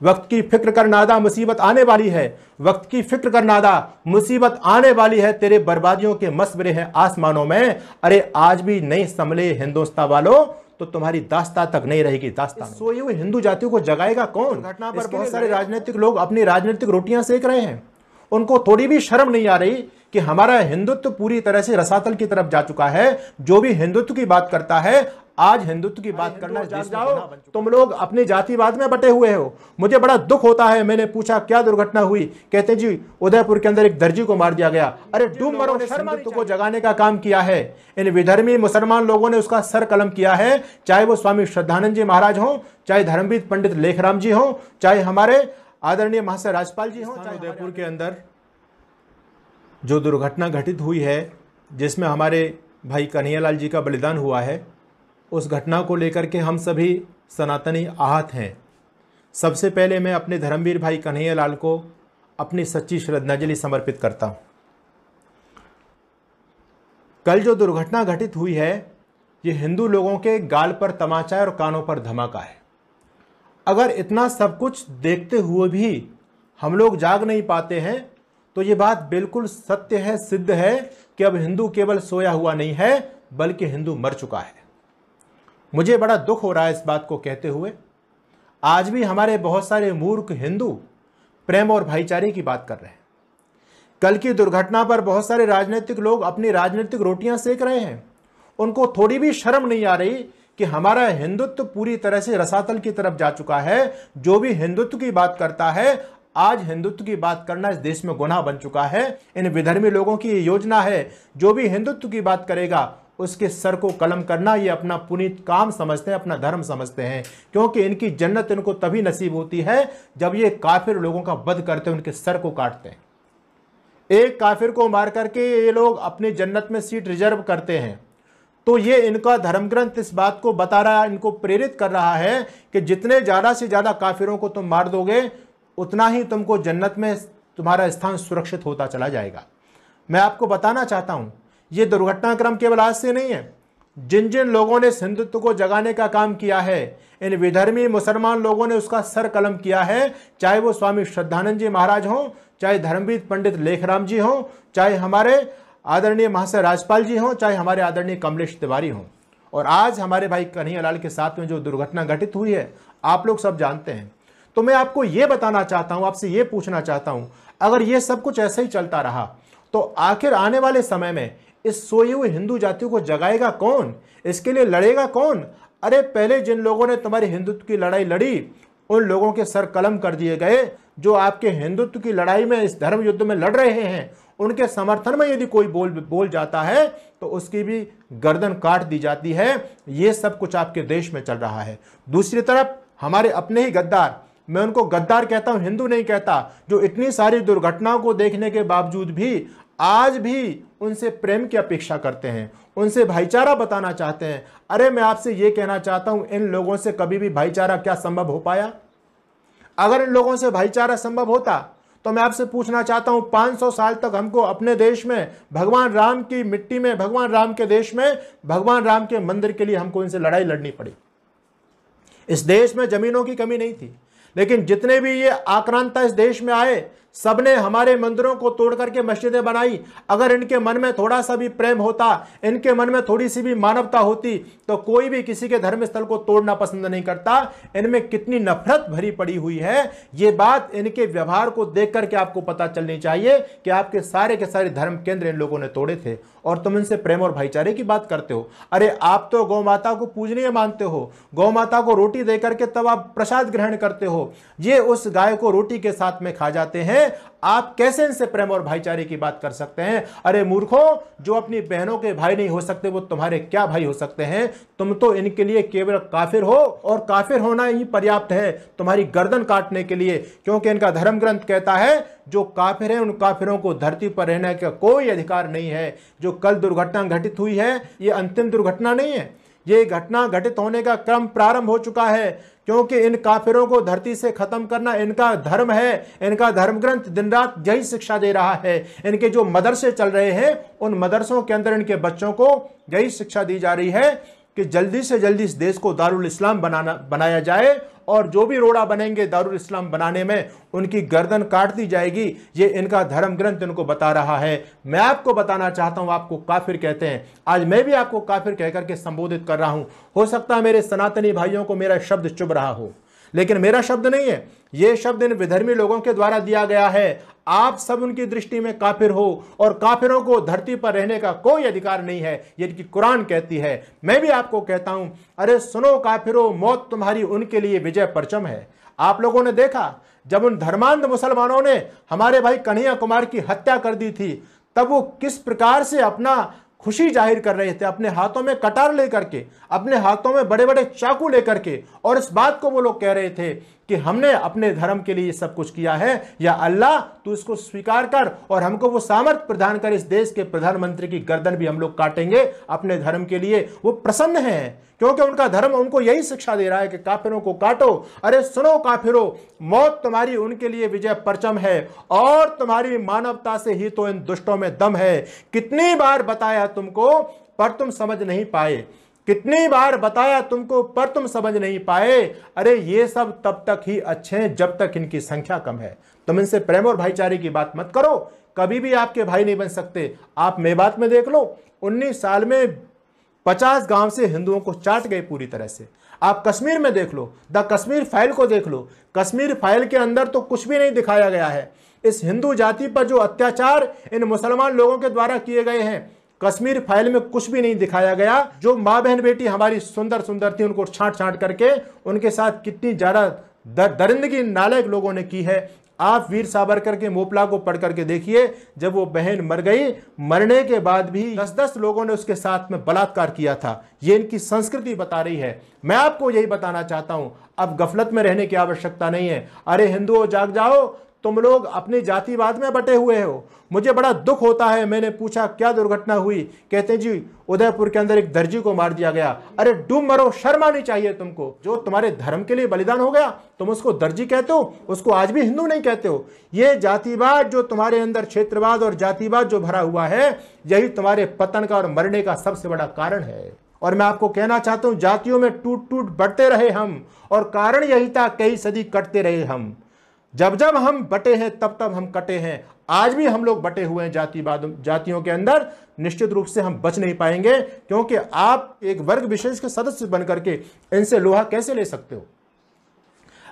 वक्त की फिक्र कर नादा, मुसीबत आने वाली है। वक्त की फिक्र कर नादा, मुसीबत आने वाली है। तेरे बर्बादियों के मसबरे हैं आसमानों में। अरे आज भी नहीं संभले हिंदुस्तान वालों तो तुम्हारी दास्तां तक नहीं रहेगी दास्तां। सोए हुए हिंदू जातियों को जगाएगा कौन? घटना पर बहुत सारे राजनीतिक लोग अपनी राजनीतिक रोटियां सेक रहे हैं। उनको थोड़ी भी शर्म नहीं आ रही कि हमारा हिंदुत्व पूरी तरह से रसातल की तरफ जा चुका है। जो भी हिंदुत्व की बात करता है, आज हिंदुत्व की बात करना जाग जाओ। तुम लोग अपने जातिवाद में बटे हुए हो। मुझे बड़ा दुख होता है। मैंने पूछा क्या दुर्घटना हुई, कहते जी उदयपुर के अंदर एक दर्जी को मार दिया गया। अरे डूब मरो, हिंदुत्व को जगाने का काम किया है इन विधर्मी मुसलमान लोगों ने, उसका सर कलम किया है। चाहे वो स्वामी श्रद्धानंद जी महाराज हो, चाहे धर्मवीर पंडित लेखराम जी हो, चाहे हमारे आदरणीय महाशय राज्यपाल जी हो। उदयपुर के अंदर जो दुर्घटना घटित हुई है, जिसमें हमारे भाई कन्हैयालाल जी का बलिदान हुआ है, उस घटना को लेकर के हम सभी सनातनी आहत हैं। सबसे पहले मैं अपने धर्मवीर भाई कन्हैयालाल को अपनी सच्ची श्रद्धांजलि समर्पित करता हूं। कल जो दुर्घटना घटित हुई है, ये हिंदू लोगों के गाल पर तमाचा है और कानों पर धमाका है। अगर इतना सब कुछ देखते हुए भी हम लोग जाग नहीं पाते हैं तो ये बात बिल्कुल सत्य है, सिद्ध है कि अब हिंदू केवल सोया हुआ नहीं है बल्कि हिंदू मर चुका है। मुझे बड़ा दुख हो रहा है इस बात को कहते हुए। आज भी हमारे बहुत सारे मूर्ख हिंदू प्रेम और भाईचारे की बात कर रहे हैं। कल की दुर्घटना पर बहुत सारे राजनीतिक लोग अपनी राजनीतिक रोटियां सेक रहे हैं। उनको थोड़ी भी शर्म नहीं आ रही कि हमारा हिंदुत्व पूरी तरह से रसातल की तरफ जा चुका है। जो भी हिंदुत्व की बात करता है, आज हिंदुत्व की बात करना इस देश में गुनाह बन चुका है। इन विधर्मी लोगों की ये योजना है, जो भी हिंदुत्व की बात करेगा उसके सर को कलम करना, ये अपना पुनीत काम समझते हैं, अपना धर्म समझते हैं। क्योंकि इनकी जन्नत इनको तभी नसीब होती है जब ये काफिर लोगों का वध करते हैं, उनके सर को काटते हैं। एक काफिर को मार करके ये लोग अपनी जन्नत में सीट रिजर्व करते हैं। तो ये इनका धर्म ग्रंथ इस बात को बता रहा है, इनको प्रेरित कर रहा है कि जितने ज्यादा से ज्यादा काफिरों को तुम मार दोगे, उतना ही तुमको जन्नत में तुम्हारा स्थान सुरक्षित होता चला जाएगा। मैं आपको बताना चाहता हूं, ये दुर्घटनाक्रम केवल आज से नहीं है। जिन जिन लोगों ने हिंदुत्व को जगाने का काम किया है, इन विधर्मी मुसलमान लोगों ने उसका सर कलम किया है। चाहे वो स्वामी श्रद्धानंद जी महाराज हो, चाहे धर्मवीर पंडित लेखराम जी हो, चाहे हमारे आदरणीय महाशय राज्यपाल जी हो, चाहे हमारे आदरणीय कमलेश तिवारी हो, और आज हमारे भाई कन्हैयालाल के साथ में जो दुर्घटना घटित हुई है, आप लोग सब जानते हैं। तो मैं आपको ये बताना चाहता हूं, आपसे ये पूछना चाहता हूं, अगर ये सब कुछ ऐसे ही चलता रहा तो आखिर आने वाले समय में इस सोए हुए हिंदू जातियों को जगाएगा कौन? इसके लिए लड़ेगा कौन? अरे पहले जिन लोगों ने तुम्हारी हिंदुत्व की लड़ाई लड़ी, उन लोगों के सर कलम कर दिए गए। जो आपके हिंदुत्व की लड़ाई में, इस धर्म युद्ध में लड़ रहे हैं, उनके समर्थन में यदि कोई बोल जाता है तो उसकी भी गर्दन काट दी जाती है। ये सब कुछ आपके देश में चल रहा है। दूसरी तरफ हमारे अपने ही गद्दार, मैं उनको गद्दार कहता हूं, हिंदू नहीं कहता, जो इतनी सारी दुर्घटनाओं को देखने के बावजूद भी आज भी उनसे प्रेम की अपेक्षा करते हैं, उनसे भाईचारा बताना चाहते हैं। अरे मैं आपसे ये कहना चाहता हूं, इन लोगों से कभी भी भाईचारा क्या संभव हो पाया? अगर इन लोगों से भाईचारा संभव होता तो मैं आपसे पूछना चाहता हूं, 500 साल तक हमको अपने देश में भगवान राम की मिट्टी में, भगवान राम के देश में, भगवान राम के मंदिर के लिए हमको इनसे लड़ाई लड़नी पड़ी। इस देश में जमीनों की कमी नहीं थी, लेकिन जितने भी ये आक्रांता इस देश में आए, सबने हमारे मंदिरों को तोड़ करके मस्जिदें बनाई। अगर इनके मन में थोड़ा सा भी प्रेम होता, इनके मन में थोड़ी सी भी मानवता होती, तो कोई भी किसी के धर्म स्थल को तोड़ना पसंद नहीं करता। इनमें कितनी नफरत भरी पड़ी हुई है, ये बात इनके व्यवहार को देख करके आपको पता चलनी चाहिए कि आपके सारे के सारे धर्म केंद्र इन लोगों ने तोड़े थे, और तुम इनसे प्रेम और भाईचारे की बात करते हो। अरे आप तो गौ माता को पूजनीय मानते हो, गौ माता को रोटी दे करके तब आप प्रसाद ग्रहण करते हो। ये उस गाय को रोटी के साथ में खा जाते हैं। आप कैसे इनसे प्रेम और भाईचारे की बात कर सकते हैं? अरे मूर्खों, जो अपनी बहनों के भाई नहीं हो सकते वो तुम्हारे क्या भाई हो सकते हैं? तुम तो इनके लिए केवल काफिर हो, और काफिर होना ही पर्याप्त है तुम्हारी गर्दन काटने के लिए, क्योंकि इनका धर्म ग्रंथ कहता है जो काफिर है उन काफिरों को धरती पर रहने का कोई अधिकार नहीं है। जो कल दुर्घटना घटित हुई है, ये अंतिम दुर्घटना नहीं है, ये घटना घटित होने का क्रम प्रारंभ हो चुका है, क्योंकि इन काफिरों को धरती से खत्म करना इनका धर्म है। इनका धर्म ग्रंथ दिन रात यही शिक्षा दे रहा है। इनके जो मदरसे चल रहे हैं, उन मदरसों के अंदर इनके बच्चों को यही शिक्षा दी जा रही है कि जल्दी से जल्दी इस देश को दारुल इस्लाम बनाया जाए और जो भी रोड़ा बनेंगे दारुल इस्लाम बनाने में उनकी गर्दन काट दी जाएगी। ये इनका धर्म ग्रंथ इनको बता रहा है। मैं आपको बताना चाहता हूं, आपको काफिर कहते हैं। आज मैं भी आपको काफिर कहकर के संबोधित कर रहा हूं। हो सकता है मेरे सनातनी भाइयों को मेरा शब्द चुभ रहा हो, लेकिन मेरा शब्द नहीं है, यह शब्द इन विधर्मी लोगों के द्वारा दिया गया है। आप सब उनकी दृष्टि में काफिर हो और काफिरों को धरती पर रहने का कोई अधिकार नहीं है, ये इनकी कुरान कहती है। मैं भी आपको कहता हूं, अरे सुनो काफिरों, मौत तुम्हारी उनके लिए विजय परचम है। आप लोगों ने देखा जब उन धर्मांध मुसलमानों ने हमारे भाई कन्हैया कुमार की हत्या कर दी थी, तब वो किस प्रकार से अपना खुशी जाहिर कर रहे थे, अपने हाथों में कटार लेकर के, अपने हाथों में बड़े बड़े चाकू लेकर के, और इस बात को वो लोग कह रहे थे कि हमने अपने धर्म के लिए सब कुछ किया है, या अल्लाह तू इसको स्वीकार कर और हमको वो सामर्थ्य प्रदान कर, इस देश के प्रधानमंत्री की गर्दन भी हम लोग काटेंगे अपने धर्म के लिए। वो प्रसन्न हैं क्योंकि उनका धर्म उनको यही शिक्षा दे रहा है कि काफिरों को काटो। अरे सुनो काफिरों, मौत तुम्हारी उनके लिए विजय परचम है और तुम्हारी मानवता से ही तो इन दुष्टों में दम है। कितनी बार बताया तुमको पर तुम समझ नहीं पाए, कितनी बार बताया तुमको पर तुम समझ नहीं पाए। अरे ये सब तब तक ही अच्छे हैं जब तक इनकी संख्या कम है। तुम इनसे प्रेम और भाईचारे की बात मत करो, कभी भी आपके भाई नहीं बन सकते। आप मेवात में देख लो, 19 साल में 50 गांव से हिंदुओं को चाट गए पूरी तरह से। आप कश्मीर में देख लो, द कश्मीर फाइल को देख लो, कश्मीर फाइल के अंदर तो कुछ भी नहीं दिखाया गया है। इस हिंदू जाति पर जो अत्याचार इन मुसलमान लोगों के द्वारा किए गए हैं, कश्मीर फाइल में कुछ भी नहीं दिखाया गया। जो माँ बहन बेटी हमारी सुंदर सुंदर थी, उनको छांट छांट करके उनके साथ कितनी ज्यादा दरिंदगी नालायक लोगों ने की है। आप वीर सावरकर के मोपला को पढ़ करके देखिए, जब वो बहन मर गई, मरने के बाद भी 10-10 लोगों ने उसके साथ में बलात्कार किया था। ये इनकी संस्कृति बता रही है। मैं आपको यही बताना चाहता हूं, अब गफलत में रहने की आवश्यकता नहीं है। अरे हिंदुओं जाग जाओ, तुम लोग अपने जातिवाद में बटे हुए हो। मुझे बड़ा दुख होता है, मैंने पूछा क्या दुर्घटना हुई, कहते हैं जी उदयपुर के अंदर एक दर्जी को मार दिया गया। अरे डूब मरो, शर्म आनी चाहिए तुमको। जो तुम्हारे धर्म के लिए बलिदान हो गया तुम उसको दर्जी कहते हो, उसको आज भी हिंदू नहीं कहते हो। ये जातिवाद जो तुम्हारे अंदर, क्षेत्रवाद और जातिवाद जो भरा हुआ है, यही तुम्हारे पतन का और मरने का सबसे बड़ा कारण है। और मैं आपको कहना चाहता हूं, जातियों में टूट टूट बढ़ते रहे हम, और कारण यही था कई सदी कटते रहे हम। जब जब हम बटे हैं तब तब हम कटे हैं। आज भी हम लोग बटे हुए हैं जातियों के अंदर। निश्चित रूप से हम बच नहीं पाएंगे, क्योंकि आप एक वर्ग विशेष के सदस्य बनकर के इनसे लोहा कैसे ले सकते हो।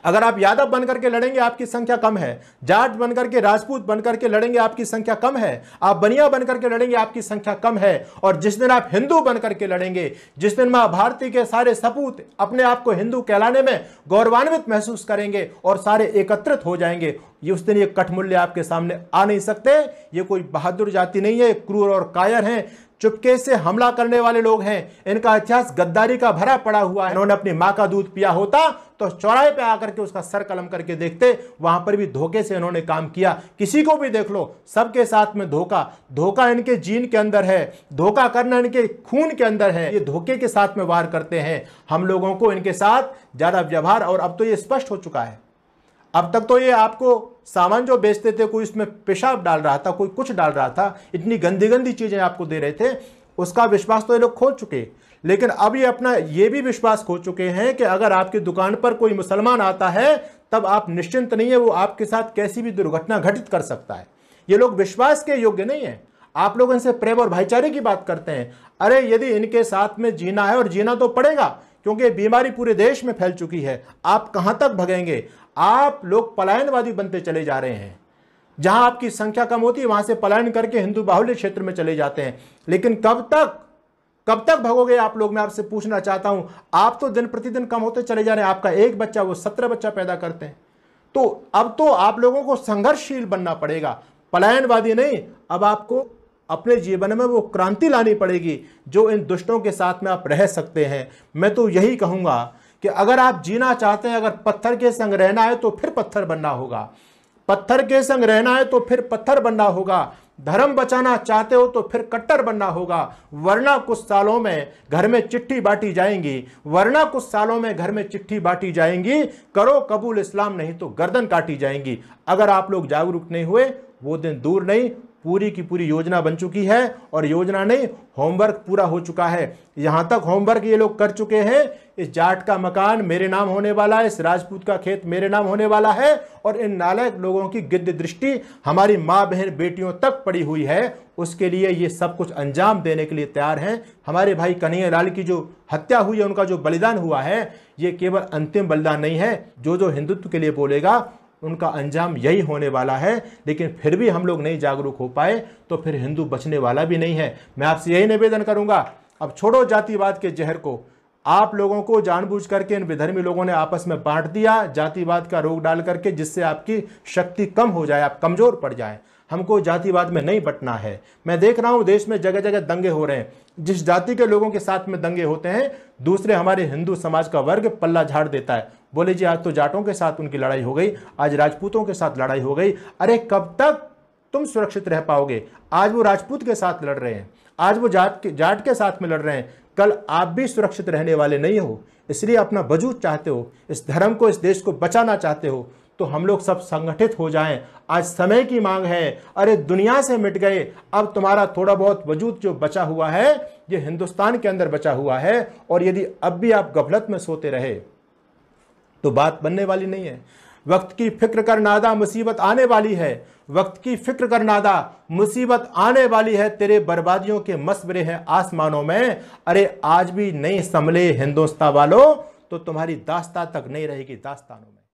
अगर आप यादव बनकर के लड़ेंगे आपकी संख्या कम है, जाट बनकर के, राजपूत बनकर के लड़ेंगे आपकी संख्या कम है, आप बनिया बनकर के लड़ेंगे आपकी संख्या कम है। और जिस दिन आप हिंदू बनकर के लड़ेंगे, जिस दिन मां भारती के सारे सपूत अपने आप को हिंदू कहलाने में गौरवान्वित महसूस करेंगे और सारे एकत्रित हो जाएंगे, ये उस दिन ये कठमूल्य आपके सामने आ नहीं सकते। ये कोई बहादुर जाति नहीं है, क्रूर और कायर हैं, चुपके से हमला करने वाले लोग हैं। इनका इतिहास गद्दारी का भरा पड़ा हुआ है। इन्होंने अपनी मां का दूध पिया होता तो चौराहे पे आकर के उसका सर कलम करके देखते, वहां पर भी धोखे से इन्होंने काम किया। किसी को भी देख लो, सबके साथ में धोखा इनके जीन के अंदर है, धोखा करना इनके खून के अंदर है। ये धोखे के साथ में वार करते हैं। हम लोगों को इनके साथ ज्यादा व्यवहार, और अब तो ये स्पष्ट हो चुका है। अब तक तो ये आपको सामान जो बेचते थे, कोई उसमें पेशाब डाल रहा था, कोई कुछ डाल रहा था, इतनी गंदी गंदी चीजें आपको दे रहे थे, उसका विश्वास तो ये लोग खो चुके। लेकिन अब ये अपना ये भी विश्वास खो चुके हैं कि अगर आपकी दुकान पर कोई मुसलमान आता है तब आप निश्चिंत नहीं है, वो आपके साथ कैसी भी दुर्घटना घटित कर सकता है। ये लोग विश्वास के योग्य नहीं है। आप लोग इनसे प्रेम और भाईचारे की बात करते हैं। अरे यदि इनके साथ में जीना है, और जीना तो पड़ेगा क्योंकि बीमारी पूरे देश में फैल चुकी है, आप कहां तक भगेंगे। आप लोग पलायनवादी बनते चले जा रहे हैं। जहां आपकी संख्या कम होती है वहां से पलायन करके हिंदू बाहुल्य क्षेत्र में चले जाते हैं। लेकिन कब तक भगोगे आप लोग, मैं आपसे पूछना चाहता हूं। आप तो दिन प्रतिदिन कम होते चले जा रहे हैं। आपका एक बच्चा, वो 17 बच्चा पैदा करते हैं। तो अब तो आप लोगों को संघर्षशील बनना पड़ेगा, पलायनवादी नहीं। अब आपको अपने जीवन में वो क्रांति लानी पड़ेगी जो इन दुष्टों के साथ में आप रह सकते हैं। मैं तो यही कहूंगा कि अगर आप जीना चाहते हैं, अगर पत्थर के संग रहना है तो फिर पत्थर बनना होगा, पत्थर के संग रहना है तो फिर पत्थर बनना होगा। धर्म बचाना चाहते हो तो फिर कट्टर बनना होगा, वरना कुछ सालों में घर में चिट्ठी बांटी जाएंगी, वरना कुछ सालों में घर में चिट्ठी बांटी जाएंगी। करो कबूल इस्लाम, नहीं तो गर्दन काटी जाएंगी। अगर आप लोग जागरूक नहीं हुए, वो दिन दूर नहीं, पूरी की पूरी योजना बन चुकी है, और योजना नहीं, होमवर्क पूरा हो चुका है। यहां तक होमवर्क ये लोग कर चुके हैं, इस जाट का मकान मेरे नाम होने वाला है, इस राजपूत का खेत मेरे नाम होने वाला है, और इन नालायक लोगों की गिद्ध दृष्टि हमारी माँ बहन बेटियों तक पड़ी हुई है। उसके लिए ये सब कुछ अंजाम देने के लिए तैयार हैं। हमारे भाई कन्हैया लाल की जो हत्या हुई है, उनका जो बलिदान हुआ है, ये केवल अंतिम बलिदान नहीं है। जो हिंदुत्व के लिए बोलेगा उनका अंजाम यही होने वाला है। लेकिन फिर भी हम लोग नहीं जागरूक हो पाए तो फिर हिंदू बचने वाला भी नहीं है। मैं आपसे यही निवेदन करूंगा, अब छोड़ो जातिवाद के जहर को। आप लोगों को जानबूझ करके इन विधर्मी लोगों ने आपस में बांट दिया जातिवाद का रोग डाल करके, जिससे आपकी शक्ति कम हो जाए, आप कमजोर पड़ जाए। हमको जातिवाद में नहीं बंटना है। मैं देख रहा हूं देश में जगह जगह दंगे हो रहे हैं। जिस जाति के लोगों के साथ में दंगे होते हैं, दूसरे हमारे हिंदू समाज का वर्ग पल्ला झाड़ देता है। बोले जी आज तो जाटों के साथ उनकी लड़ाई हो गई, आज राजपूतों के साथ लड़ाई हो गई। अरे कब तक तुम सुरक्षित रह पाओगे? आज वो राजपूत के साथ लड़ रहे हैं, आज वो जाट के साथ में लड़ रहे हैं, कल आप भी सुरक्षित रहने वाले नहीं हो। इसलिए अपना वजूद चाहते हो, इस धर्म को, इस देश को बचाना चाहते हो, तो हम लोग सब संगठित हो जाएं। आज समय की मांग है। अरे दुनिया से मिट गए, अब तुम्हारा थोड़ा बहुत वजूद जो बचा हुआ है ये हिंदुस्तान के अंदर बचा हुआ है, और यदि अब भी आप गफलत में सोते रहे तो बात बनने वाली नहीं है। वक्त की फिक्र कर नादा, मुसीबत आने वाली है। वक्त की फिक्र कर नादा, मुसीबत आने वाली है। तेरे बर्बादियों के मसवरे हैं आसमानों में। अरे आज भी नहीं संभले हिंदुस्तान वालों तो तुम्हारी दास्तां तक नहीं रहेगी दास्तानों में।